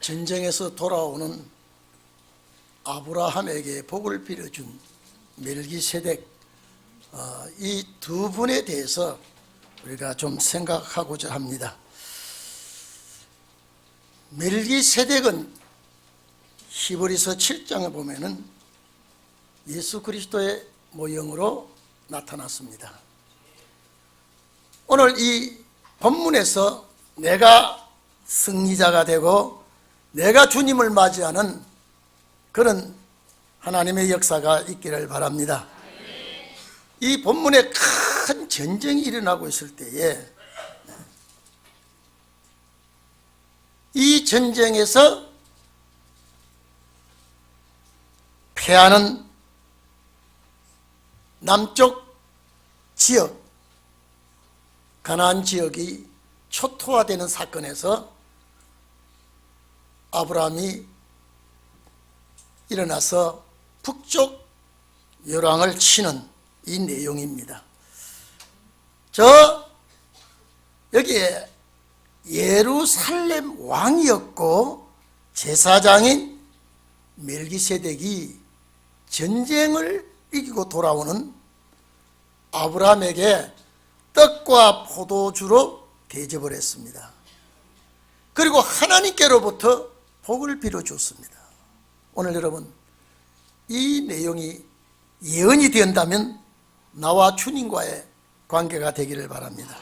전쟁에서 돌아오는 아브라함에게 복을 빌어준 멜기세덱, 이 두 분에 대해서 우리가 좀 생각하고자 합니다. 멜기세덱은 히브리서 7장에 보면은 예수 그리스도의 모형으로 나타났습니다. 오늘 이 본문에서 내가 승리자가 되고 내가 주님을 맞이하는 그런 하나님의 역사가 있기를 바랍니다. 이 본문에 큰 전쟁이 일어나고 있을 때에 이 전쟁에서 패하는 남쪽 지역, 가나안 지역이 초토화되는 사건에서 아브라함이 일어나서 북쪽 열왕을 치는 이 내용입니다. 여기에 예루살렘 왕이었고 제사장인 멜기세덱이 전쟁을 이기고 돌아오는 아브라함에게 떡과 포도주로 대접을 했습니다. 그리고 하나님께로부터 복을 빌어줬습니다. 오늘 여러분, 이 내용이 예언이 된다면 나와 주님과의 관계가 되기를 바랍니다.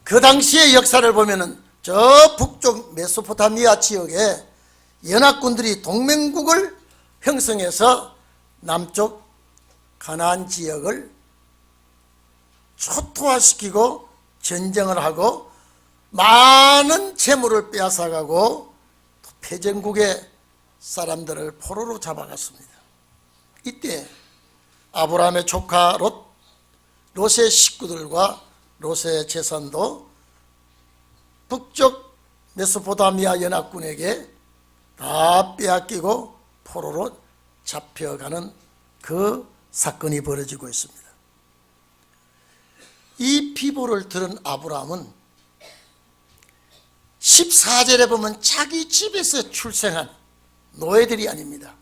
그 당시의 역사를 보면은 저 북쪽 메소포타미아 지역에 연합군들이 동맹국을 형성해서 남쪽 가나안 지역을 초토화시키고 전쟁을 하고 많은 재물을 빼앗아가고 패전국의 사람들을 포로로 잡아갔습니다. 이때 아브라함의 조카 롯의 식구들과 롯의 재산도 북쪽 메소포타미아 연합군에게 다 빼앗기고 포로로 잡혀가는 그 사건이 벌어지고 있습니다. 이 비보를 들은 아브라함은 14절에 보면 자기 집에서 출생한 노예들이 아닙니다.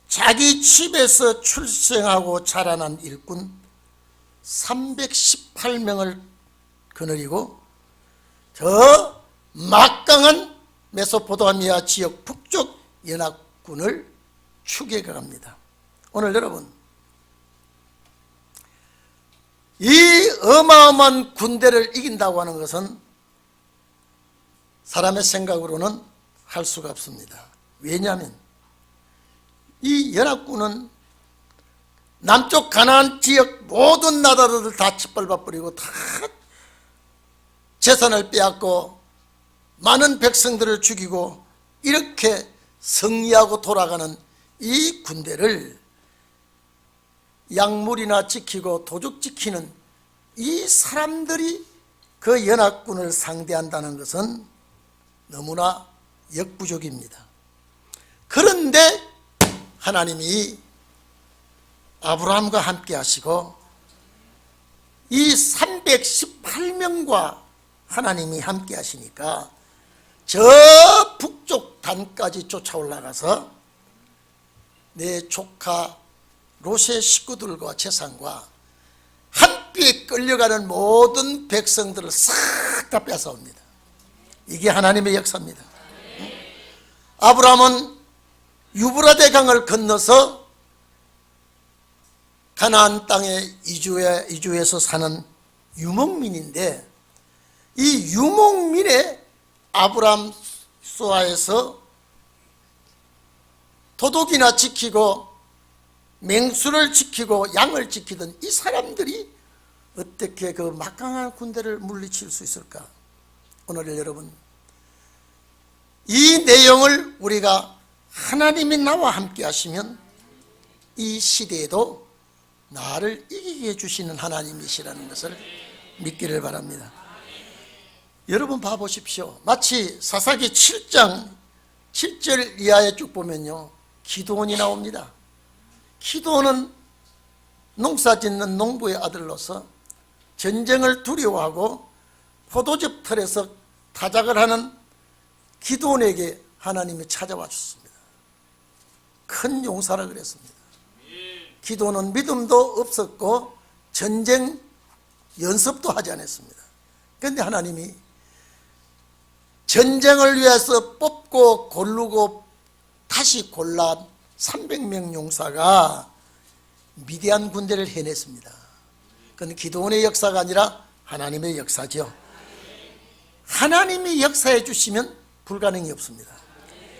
자기 집에서 출생하고 자라난 일꾼 318명을 거느리고 저 막강한 메소포타미아 지역 북쪽 연합군을 추격합니다. 오늘 여러분, 이 어마어마한 군대를 이긴다고 하는 것은 사람의 생각으로는 할 수가 없습니다. 왜냐하면 이 연합군은 남쪽 가나안 지역 모든 나라들을 다 짓밟아버리고 다 재산을 빼앗고 많은 백성들을 죽이고 이렇게 승리하고 돌아가는 이 군대를 약물이나 지키고 도적 지키는 이 사람들이 그 연합군을 상대한다는 것은 너무나 역부족입니다. 그런데 하나님이 아브라함과 함께 하시고 이 318명과 하나님이 함께 하시니까 저 북쪽 단까지 쫓아 올라가서 내 조카 롯의 식구들과 재산과 함께 끌려가는 모든 백성들을 싹 다 뺏어옵니다. 이게 하나님의 역사입니다. 아브라함은 유브라데 강을 건너서 가나안 땅에 이주해서 사는 유목민인데 이 유목민의 아브라함 수하에서 도둑이나 지키고 맹수를 지키고 양을 지키던 이 사람들이 어떻게 그 막강한 군대를 물리칠 수 있을까? 오늘 여러분, 이 내용을 우리가 하나님이 나와 함께 하시면 이 시대에도 나를 이기게 해주시는 하나님이시라는 것을 믿기를 바랍니다. 여러분 봐보십시오. 마치 사사기 7장 7절 이하에 쭉 보면요, 기드온이 나옵니다. 기드온은 농사짓는 농부의 아들로서 전쟁을 두려워하고 포도즙 털에서 타작을 하는 기드온에게 하나님이 찾아와 주셨습니다. 큰 용사라 그랬습니다. 기도는 믿음도 없었고 전쟁 연습도 하지 않았습니다. 그런데 하나님이 전쟁을 위해서 뽑고 고르고 다시 골라 300명 용사가 미디안 군대를 해냈습니다. 그건 기도원의 역사가 아니라 하나님의 역사죠. 하나님이 역사해 주시면 불가능이 없습니다.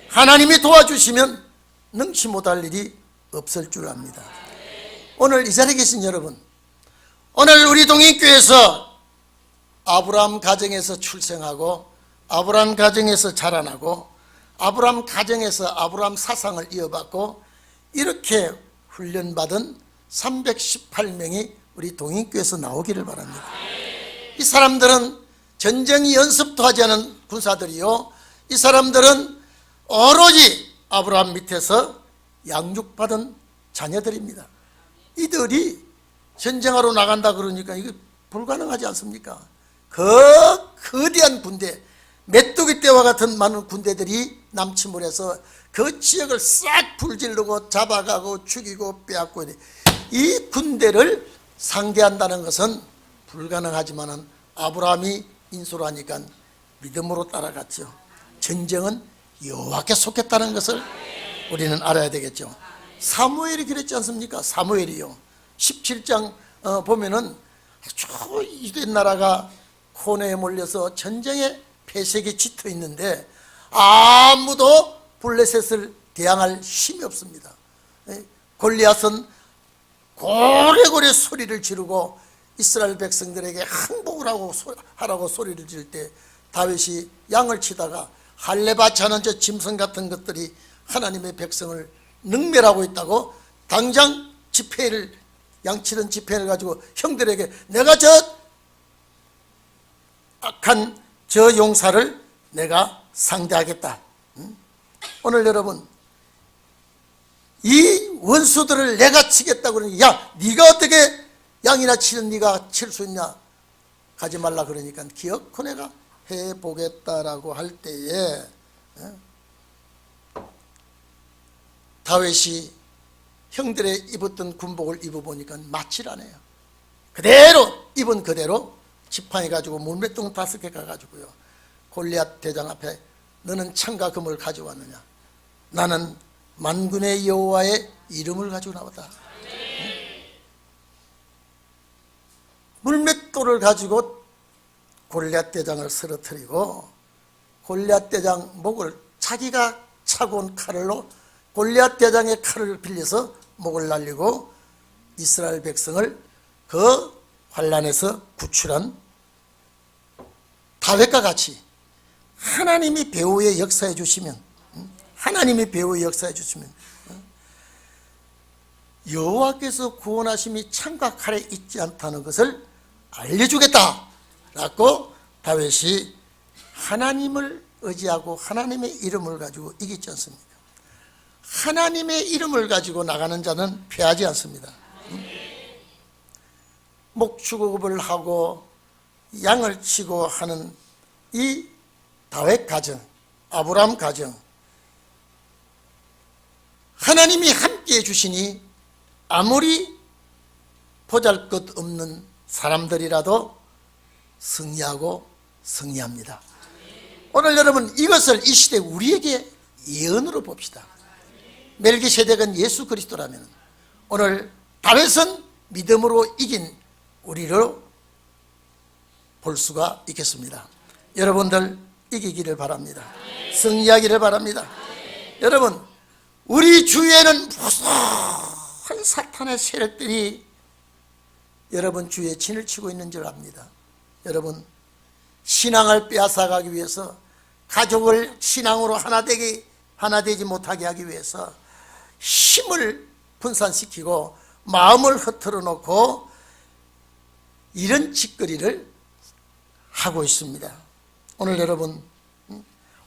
하나님이 도와주시면 능치 못할 일이 없을 줄 압니다. 오늘 이 자리에 계신 여러분, 오늘 우리 동인교회에서 아브라함 가정에서 출생하고 아브라함 가정에서 자라나고 아브라함 가정에서 아브라함 사상을 이어받고 이렇게 훈련받은 318명이 우리 동인교회에서 나오기를 바랍니다. 이 사람들은 전쟁 연습도 하지 않은 군사들이요, 이 사람들은 오로지 아브라함 밑에서 양육받은 자녀들입니다. 이들이 전쟁하러 나간다 그러니까 이거 불가능하지 않습니까? 그 거대한 군대, 메뚜기 떼와 같은 많은 군대들이 남침을 그 지역을 싹 불질르고 잡아가고 죽이고 빼앗고, 이 군대를 상대한다는 것은 불가능하지만 아브라함이 인수를 하니까 믿음으로 따라갔죠. 전쟁은 여호와께 속했다는 것을 우리는 알아야 되겠죠. 사무엘이 그랬지 않습니까? 사무엘이요, 17장 보면은 이스라엘 나라가 코네에 몰려서 전쟁에 폐색이 짙어 있는데 아무도 블레셋을 대항할 힘이 없습니다. 골리앗은 고래고래 소리를 지르고 이스라엘 백성들에게 항복을 하라고 소리를 지를 때 다윗이 양을 치다가 할례바치 하는 저 짐승 같은 것들이 하나님의 백성을 능멸하고 있다고 당장 양치던 지폐를 가지고 형들에게 내가 저 악한 저 용사를 내가 상대하겠다. 오늘 여러분, 이 원수들을 내가 치겠다 그러니, 야 네가 어떻게 양이나 치는 네가 칠 수 있냐, 가지 말라 그러니까 기어코 내가 해보겠다라고 할 때에 다윗이 형들의 입었던 군복을 입어보니까 맞질 않아요. 그대로 입은 그대로 지팡이 가지고 물맷동 5개 가가지고요, 골리앗 대장 앞에 너는 창과 금을 가져왔느냐, 나는 만군의 여호와의 이름을 가지고 나왔다. 물맷돌을 가지고 골리앗 대장을 쓰러뜨리고 골리앗 대장 목을 자기가 차고 온 칼로 골리앗 대장의 칼을 빌려서 목을 날리고 이스라엘 백성을 그 환란에서 구출한 다윗과 같이 하나님이 배후에 역사해 주시면, 하나님이 배후에 역사해 주시면 여호와께서 구원하심이 창과 칼에 있지 않다는 것을 알려주겠다라고 다윗이 하나님을 의지하고 하나님의 이름을 가지고 이기지 않습니까? 하나님의 이름을 가지고 나가는 자는 패하지 않습니다. 목축업을 하고 양을 치고 하는 이 다윗 가정, 아브라함 가정, 하나님이 함께해 주시니 아무리 보잘것없는 사람들이라도 승리하고 승리합니다. 오늘 여러분, 이것을 이 시대 우리에게 예언으로 봅시다. 멜기세덱은 예수 그리스도라면 오늘 다윗은 믿음으로 이긴 우리로 볼 수가 있겠습니다. 여러분들 이기기를 바랍니다. 승리하기를 바랍니다. 여러분, 우리 주위에는 무수한 사탄의 세력들이 여러분 주위에 진을 치고 있는 줄 압니다. 여러분, 신앙을 빼앗아가기 위해서, 가족을 신앙으로 하나 되지 못하게 하기 위해서 힘을 분산시키고 마음을 흐트러 놓고 이런 짓거리를 하고 있습니다. 오늘 여러분,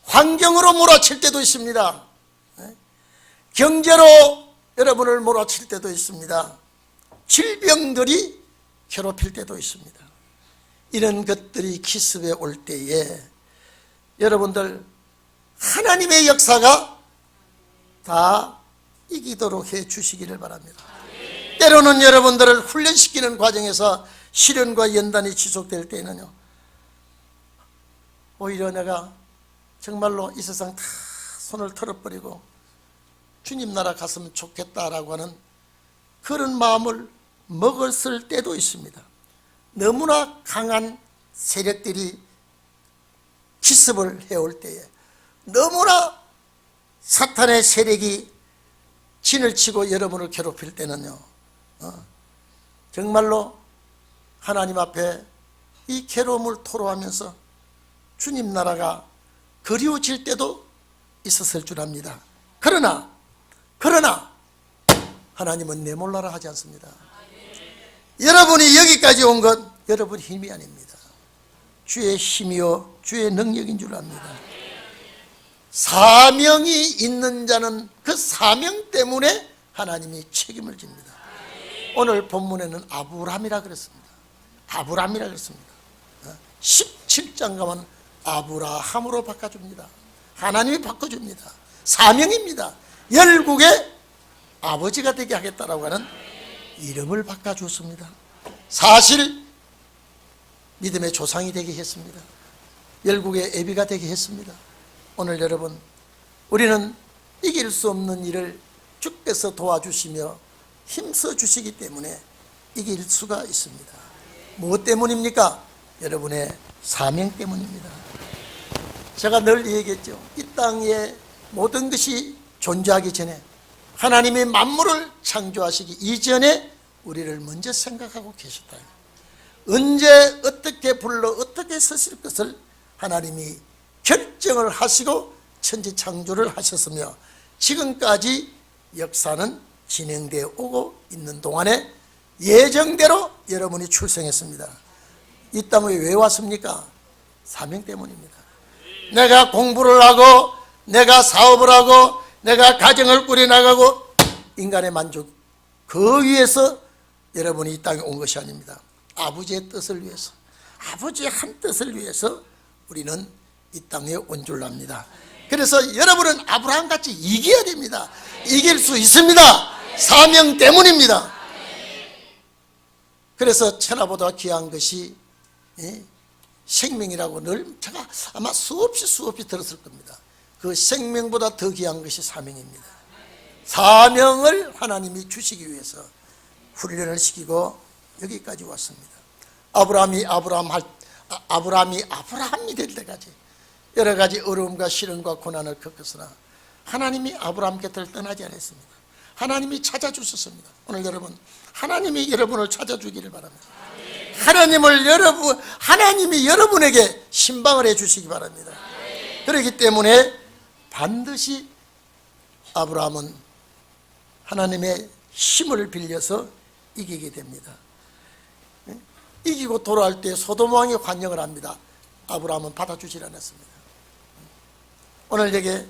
환경으로 몰아칠 때도 있습니다. 경제로 여러분을 몰아칠 때도 있습니다. 질병들이 괴롭힐 때도 있습니다. 이런 것들이 기습에 올 때에 여러분들 하나님의 역사가 다 이기도록 해 주시기를 바랍니다. 때로는 여러분들을 훈련시키는 과정에서 시련과 연단이 지속될 때는요, 오히려 내가 정말로 이 세상 다 손을 털어버리고 주님 나라 갔으면 좋겠다라고 하는 그런 마음을 먹었을 때도 있습니다. 너무나 강한 세력들이 기습을 해올 때에, 너무나 사탄의 세력이 진을 치고 여러분을 괴롭힐 때는요, 정말로 하나님 앞에 이 괴로움을 토로하면서 주님 나라가 그리워질 때도 있었을 줄 압니다. 그러나 하나님은 내몰라라 하지 않습니다. 여러분이 여기까지 온 것 여러분 힘이 아닙니다. 주의 힘이요 주의 능력인 줄 압니다. 사명이 있는 자는 그 사명 때문에 하나님이 책임을 집니다. 오늘 본문에는 아브람이라 그랬습니다. 아브람이라 그랬습니다. 17장 가면 아브라함으로 바꿔줍니다. 하나님이 바꿔줍니다. 사명입니다. 열국의 아버지가 되게 하겠다라고 하는 이름을 바꿔줬습니다. 사실 믿음의 조상이 되게 했습니다. 열국의 애비가 되게 했습니다. 오늘 여러분, 우리는 이길 수 없는 일을 주께서 도와주시며 힘써 주시기 때문에 이길 수가 있습니다. 무엇 때문입니까? 여러분의 사명 때문입니다. 제가 늘 얘기했죠. 이 땅에 모든 것이 존재하기 전에, 하나님이 만물을 창조하시기 이전에 우리를 먼저 생각하고 계셨다. 언제 어떻게 불러 어떻게 쓰실 것을 하나님이 결정을 하시고 천지 창조를 하셨으며, 지금까지 역사는 진행되어 오고 있는 동안에 예정대로 여러분이 출생했습니다. 이 땅에 왜 왔습니까? 사명 때문입니다. 내가 공부를 하고, 내가 사업을 하고, 내가 가정을 꾸려나가고, 인간의 만족, 그 위해서 여러분이 이 땅에 온 것이 아닙니다. 아버지의 뜻을 위해서, 아버지의 한 뜻을 위해서 우리는 이 땅에 온 줄 압니다. 그래서 여러분은 아브라함같이 이겨야 됩니다. 이길 수 있습니다. 사명 때문입니다. 그래서 천하보다 귀한 것이 생명이라고 늘 제가 아마 수없이 들었을 겁니다. 그 생명보다 더 귀한 것이 사명입니다. 사명을 하나님이 주시기 위해서 훈련을 시키고 여기까지 왔습니다. 아브라함이 될 때까지 여러 가지 어려움과 시련과 고난을 겪었으나 하나님이 아브라함 곁을 떠나지 않았습니다. 하나님이 찾아주셨습니다. 오늘 여러분, 하나님이 여러분을 찾아주기를 바랍니다. 하나님이 여러분에게 신방을 해주시기 바랍니다. 그렇기 때문에 반드시 아브라함은 하나님의 힘을 빌려서 이기게 됩니다. 이기고 돌아올 때 소돔 왕이 환영을 합니다. 아브라함은 받아주질 않았습니다. 오늘 여기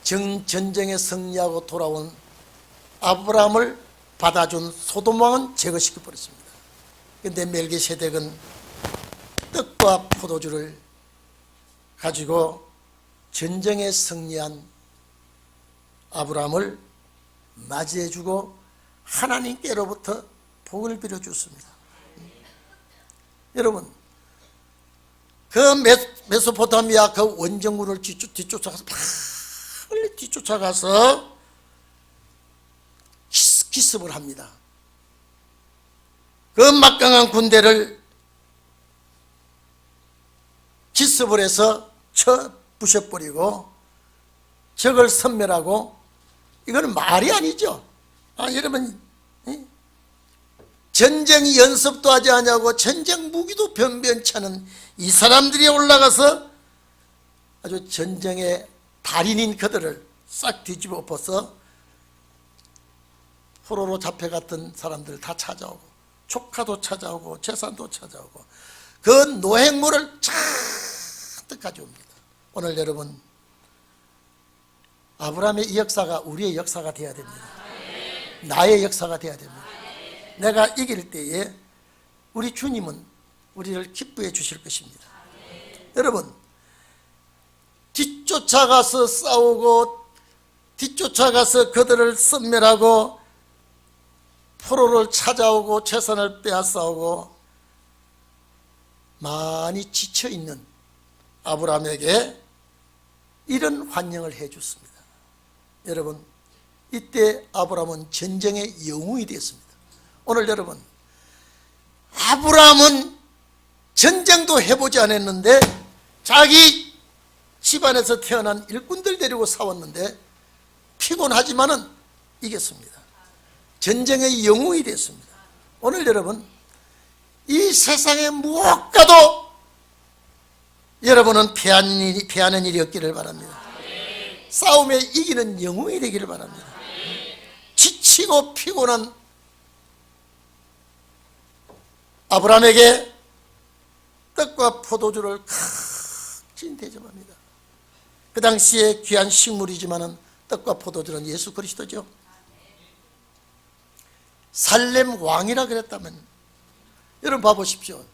전쟁에 승리하고 돌아온 아브라함을 받아준 소돔 왕은 제거시켜 버렸습니다. 그런데 멜기세덱은 떡과 포도주를 가지고 전쟁에 승리한 아브라함을 맞이해주고 하나님께로부터 복을 빌어줬습니다. 여러분, 그 메소포타미아 그 원정군을 뒤쫓아가서 빨리 뒤쫓아가서 기습을 합니다. 그 막강한 군대를 기습을 해서 부셔버리고 적을 섬멸하고, 이거는 말이 아니죠. 여러분, 전쟁 연습도 하지 않냐고 전쟁 무기도 변변치 않은 이 사람들이 올라가서 아주 전쟁의 달인인 그들을 싹 뒤집어 엎어서 포로로 잡혀갔던 사람들 다 찾아오고, 조카도 찾아오고, 재산도 찾아오고, 그 노획물을 잔뜩 가져옵니다. 오늘 여러분, 아브라함의 이 역사가 우리의 역사가 되어야 됩니다. 나의 역사가 되어야 됩니다. 내가 이길 때에 우리 주님은 우리를 기뻐해 주실 것입니다. 여러분, 뒤쫓아가서 싸우고 뒤쫓아가서 그들을 섬멸하고 포로를 찾아오고 재산을 빼앗아오고 많이 지쳐있는 아브라함에게 이런 환영을 해 줬습니다. 여러분, 이때 아브라함은 전쟁의 영웅이 되었습니다. 오늘 여러분, 아브라함은 전쟁도 해보지 않았는데 자기 집안에서 태어난 일꾼들 데리고 싸웠는데 피곤하지만은 이겼습니다. 전쟁의 영웅이 됐습니다. 오늘 여러분, 이 세상에 무엇과도 여러분은 패하는 일이 없기를 바랍니다. 싸움에 이기는 영웅이 되기를 바랍니다. 지치고 피곤한 아브라함에게 떡과 포도주를 칵진 대접합니다. 그 당시에 귀한 식물이지만은 떡과 포도주는 예수 그리스도죠. 살렘 왕이라 그랬다면, 여러분 봐보십시오.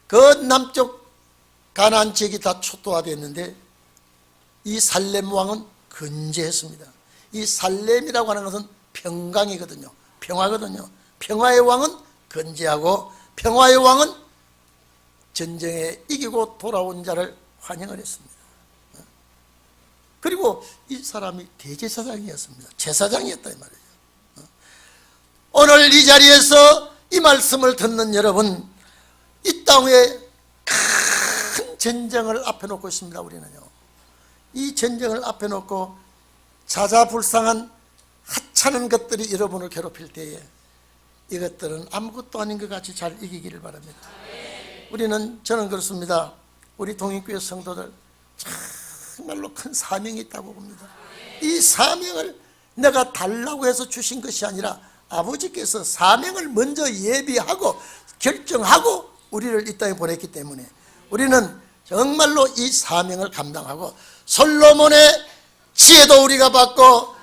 그 남쪽 가나안 지역이 다 초토화되었는데 이 살렘 왕은 건재했습니다. 이 살렘이라고 하는 것은 평강이거든요. 평화거든요. 평화의 왕은 건재하고 평화의 왕은 전쟁에 이기고 돌아온 자를 환영을 했습니다. 그리고 이 사람이 대제사장이었습니다. 제사장이었다 이 말이에요. 오늘 이 자리에서 이 말씀을 듣는 여러분, 이 땅에 큰 전쟁을 앞에 놓고 있습니다. 우리는요, 이 전쟁을 앞에 놓고 자자불상한 하찮은 것들이 여러분을 괴롭힐 때에 이것들은 아무것도 아닌 것 같이 잘 이기기를 바랍니다. 저는 그렇습니다. 우리 동인교회 성도들 정말로 큰 사명이 있다고 봅니다. 이 사명을 내가 달라고 해서 주신 것이 아니라 아버지께서 사명을 먼저 예비하고 결정하고 우리를 이 땅에 보냈기 때문에 우리는 정말로 이 사명을 감당하고 솔로몬의 지혜도 우리가 받고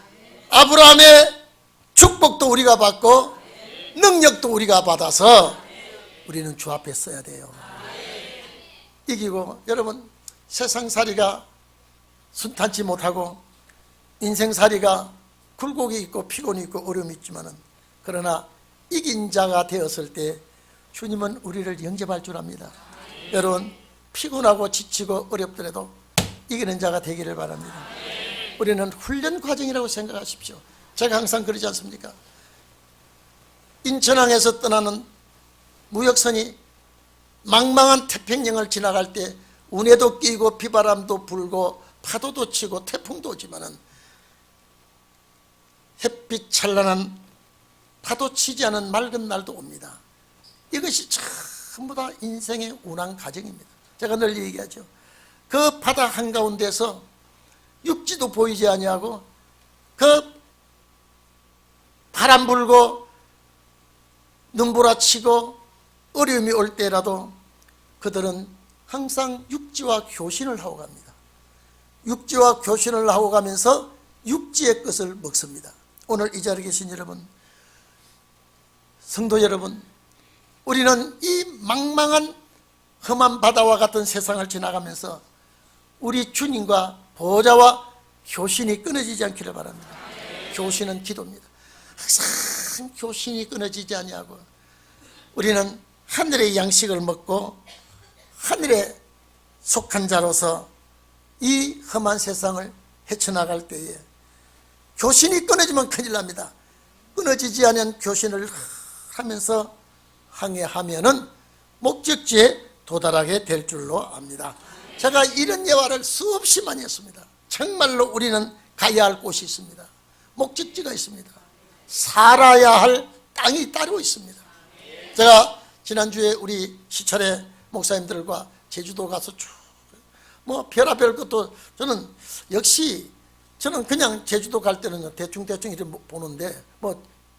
아브라함의 축복도 우리가 받고 능력도 우리가 받아서 우리는 주 앞에 서야 돼요. 이기고, 여러분, 세상살이가 순탄치 못하고 인생살이가 굴곡이 있고 피곤이 있고 어려움이 있지만은, 그러나 이긴 자가 되었을 때 주님은 우리를 영접할 줄 압니다. 여러분, 피곤하고 지치고 어렵더라도 이기는 자가 되기를 바랍니다. 우리는 훈련 과정이라고 생각하십시오. 제가 항상 그러지 않습니까? 인천항에서 떠나는 무역선이 망망한 태평양을 지나갈 때 운해도 끼고 비바람도 불고 파도도 치고 태풍도 오지만은 햇빛 찬란한 파도 치지 않은 맑은 날도 옵니다. 이것이 전부 다 인생의 운항 과정입니다. 제가 늘 얘기하죠. 그 바다 한가운데서 육지도 보이지 아니하고 그 바람 불고 눈보라치고 어려움이 올 때라도 그들은 항상 육지와 교신을 하고 갑니다. 육지와 교신을 하고 가면서 육지의 것을 먹습니다. 오늘 이 자리에 계신 여러분, 성도 여러분, 우리는 이 망망한 험한 바다와 같은 세상을 지나가면서 우리 주님과 보좌와 교신이 끊어지지 않기를 바랍니다. 교신은 기도입니다. 항상 교신이 끊어지지 아니하고 우리는 하늘의 양식을 먹고 하늘에 속한 자로서 이 험한 세상을 헤쳐나갈 때에 교신이 끊어지면 큰일 납니다. 끊어지지 않은 교신을 하면서 항해하면은 목적지에 도달하게 될 줄로 압니다. 제가 이런 예화를 수없이 많이 했습니다. 정말로 우리는 가야 할 곳이 있습니다. 목적지가 있습니다. 살아야 할 땅이 따로 있습니다. 제가 지난주에 우리 시찰의 목사님들과 제주도 가서 쭉 별의별 것도 저는 그냥 제주도 갈 때는 대충 이렇게 보는데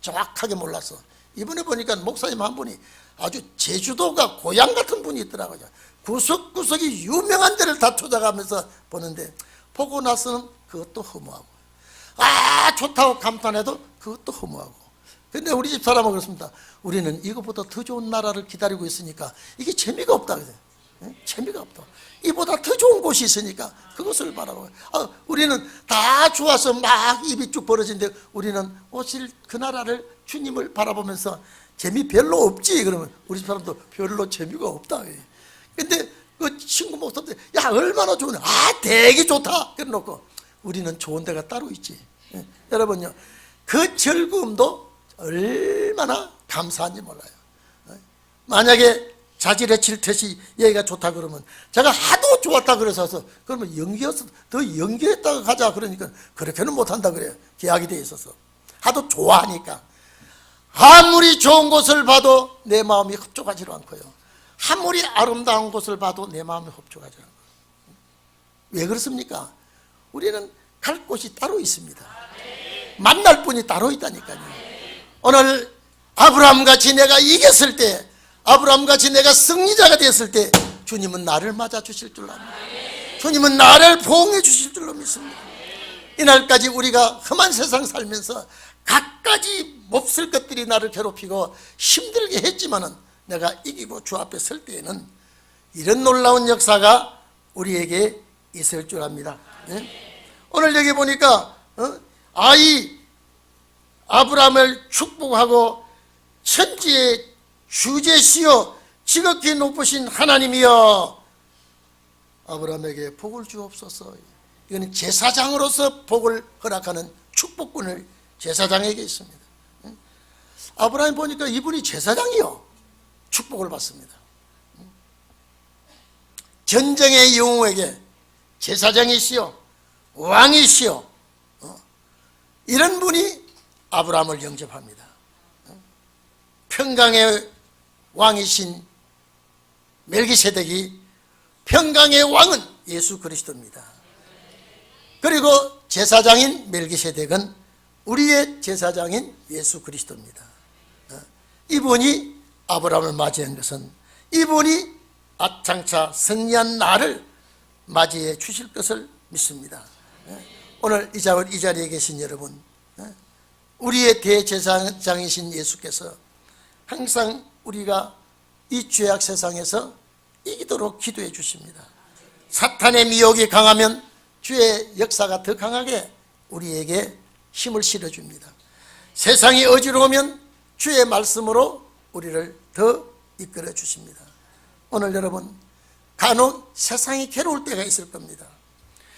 정확하게 몰라서 이번에 보니까 목사님 한 분이 아주 제주도가 고향 같은 분이 있더라고요. 구석구석이 유명한 데를 다 찾아가면서 보는데 보고 나서는 그것도 허무하고 좋다고 감탄해도 그것도 허무하고. 근데 우리 집 사람은 그렇습니다. 우리는 이것보다 더 좋은 나라를 기다리고 있으니까 이게 재미가 없다 그래요. 재미가 없다. 이보다 더 좋은 곳이 있으니까 그것을 바라고. 우리는 다 좋아서 막 입이 쭉 벌어진데 우리는 오실 그 나라를 주님을 바라보면서 재미 별로 없지. 그러면 우리 사람도 별로 재미가 없다. 근데 그 친구 목사한테 야 얼마나 좋으냐. 되게 좋다. 그래놓고 우리는 좋은 데가 따로 있지. 여러분요, 그 즐거움도 얼마나 감사한지 몰라요. 만약에 자질의 칠텟이 얘가 좋다 그러면 제가 하도 좋았다 그래서 그러면 연기해서 더 연기했다가 가자 그러니까 그렇게는 못한다 그래요. 계약이 돼 있어서 하도 좋아하니까. 아무리 좋은 곳을 봐도 내 마음이 흡족하지 않고요, 아무리 아름다운 곳을 봐도 내 마음이 흡족하지 않고요. 왜 그렇습니까? 우리는 갈 곳이 따로 있습니다. 만날 분이 따로 있다니까요. 오늘 아브라함같이 내가 이겼을 때, 아브라함같이 내가 승리자가 됐을 때 주님은 나를 맞아주실 줄로 압니다. 주님은 나를 보응해 주실 줄로 믿습니다. 이날까지 우리가 험한 세상 살면서 갖가지 몹쓸 것들이 나를 괴롭히고 힘들게 했지만은 내가 이기고 주 앞에 설 때에는 이런 놀라운 역사가 우리에게 있을 줄 압니다. 오늘 여기 보니까 아브라함을 축복하고 천지의 주제시여 지극히 높으신 하나님이여 아브라함에게 복을 주옵소서. 이거는 제사장으로서 복을 허락하는 축복권을 제사장에게 있습니다. 아브라함 보니까 이분이 제사장이요 축복을 받습니다. 전쟁의 영웅에게 제사장이시여 왕이시여 이런 분이 아브라함을 영접합니다. 평강의 왕이신 멜기세덱이 평강의 왕은 예수 그리스도입니다. 그리고 제사장인 멜기세덱은 우리의 제사장인 예수 그리스도입니다. 이분이 아브라함을 맞이한 것은 이분이 아창차 승리한 나를 맞이해 주실 것을 믿습니다. 오늘 이 자리에 계신 여러분, 우리의 대제사장이신 예수께서 항상 우리가 이 죄악 세상에서 이기도록 기도해 주십니다. 사탄의 미혹이 강하면 주의 역사가 더 강하게 우리에게 힘을 실어줍니다. 세상이 어지러우면 주의 말씀으로 우리를 더 이끌어 주십니다. 오늘 여러분, 간혹 세상이 괴로울 때가 있을 겁니다.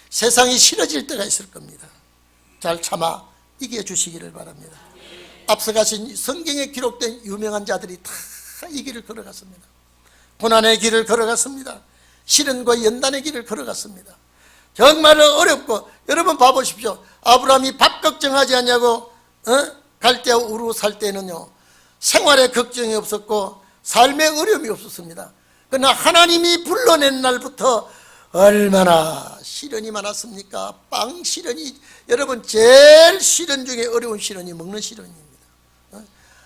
세상이 싫어질 때가 있을 겁니다. 잘 참아 이겨주시기를 바랍니다. 앞서가신 성경에 기록된 유명한 자들이 다 이 길을 걸어갔습니다. 고난의 길을 걸어갔습니다. 시련과 연단의 길을 걸어갔습니다. 정말로 어렵고, 여러분 봐보십시오. 아브라함이 밥 걱정하지 않냐고 갈대아 우르 살 때는요 생활에 걱정이 없었고 삶에 어려움이 없었습니다. 그러나 하나님이 불러낸 날부터 얼마나 시련이 많았습니까? 빵 시련이, 여러분 제일 시련 중에 어려운 시련이 먹는 시련입니다.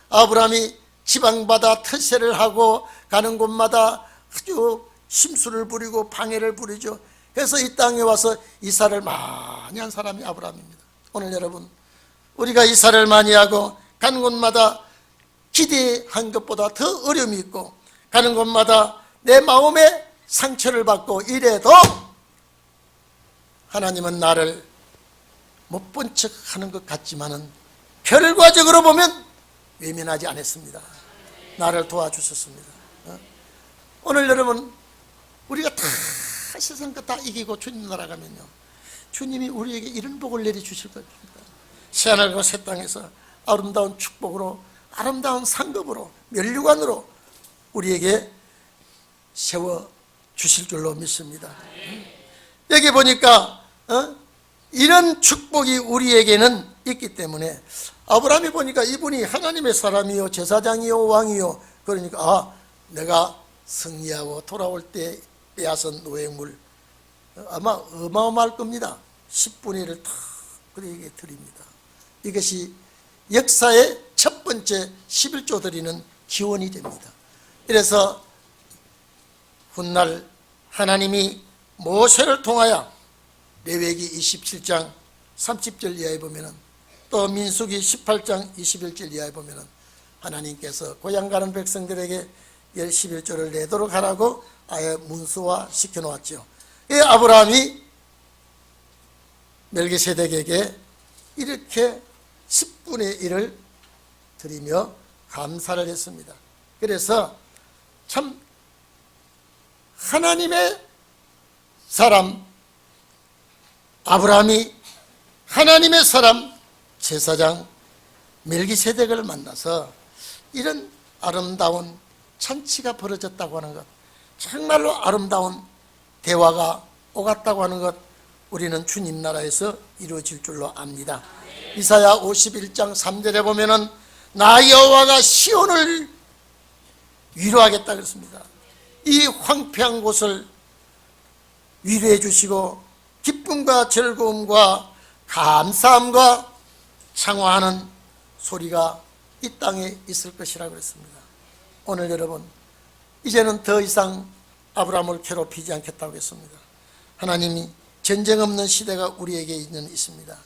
아브라함이 지방바다 텃세를 하고 가는 곳마다 아주 심술을 부리고 방해를 부리죠. 그래서 이 땅에 와서 이사를 많이 한 사람이 아브라함입니다. 오늘 여러분, 우리가 이사를 많이 하고 가는 곳마다 기대한 것보다 더 어려움이 있고 가는 곳마다 내 마음에 상처를 받고 이래도 하나님은 나를 못 본 척 하는 것 같지만은 결과적으로 보면 외면하지 않았습니다. 나를 도와주셨습니다. 오늘 여러분, 우리가 다 세상 것 다 이기고 주님 나라가면요 주님이 우리에게 이런 복을 내려주실 겁니다. 새하늘과 새 땅에서 아름다운 축복으로, 아름다운 상급으로, 면류관으로 우리에게 세워주실 줄로 믿습니다. 여기 보니까 이런 축복이 우리에게는 있기 때문에 아브라함이 보니까 이분이 하나님의 사람이요 제사장이요 왕이요, 그러니까 내가 승리하고 돌아올 때 빼앗은 노획물 아마 어마어마할 겁니다. 10분의 1을 다 그에게 드립니다. 이것이 역사의 첫 번째 11조 드리는 기원이 됩니다. 그래서 훗날 하나님이 모세를 통하여 레위기 27장 30절 이하에 보면은, 또 민수기 18장 21절 이하에 보면은 하나님께서 고향 가는 백성들에게 열 11조를 내도록 하라고 아예 문서화 시켜놓았죠. 아브라함이 멜기세덱에게 이렇게 10분의 1을 드리며 감사를 했습니다. 그래서 참 하나님의 사람 아브라함이 하나님의 사람 제사장 멜기세덱을 만나서 이런 아름다운 잔치가 벌어졌다고 하는 것, 정말로 아름다운 대화가 오갔다고 하는 것, 우리는 주님 나라에서 이루어질 줄로 압니다. 이사야 51장 3절에 보면은 나 여호와가 시온을 위로하겠다 그랬습니다. 이 황폐한 곳을 위로해 주시고 기쁨과 즐거움과 감사함과 창화하는 소리가 이 땅에 있을 것이라고 그랬습니다. 오늘 여러분, 이제는 더 이상 아브라함을 괴롭히지 않겠다고 했습니다. 하나님이 전쟁 없는 시대가 우리에게 있습니다.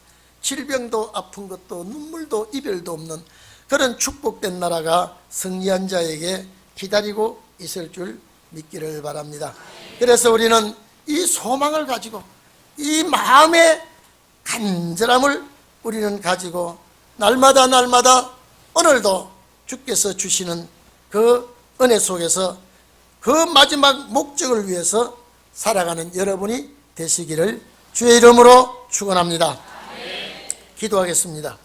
질병도 아픈 것도 눈물도 이별도 없는 그런 축복된 나라가 승리한 자에게 기다리고 있을 줄 믿기를 바랍니다. 그래서 우리는 이 소망을 가지고 이 마음의 간절함을 우리는 가지고 날마다 오늘도 주께서 주시는 그 은혜 속에서 그 마지막 목적을 위해서 살아가는 여러분이 되시기를 주의 이름으로 축원합니다. 기도하겠습니다.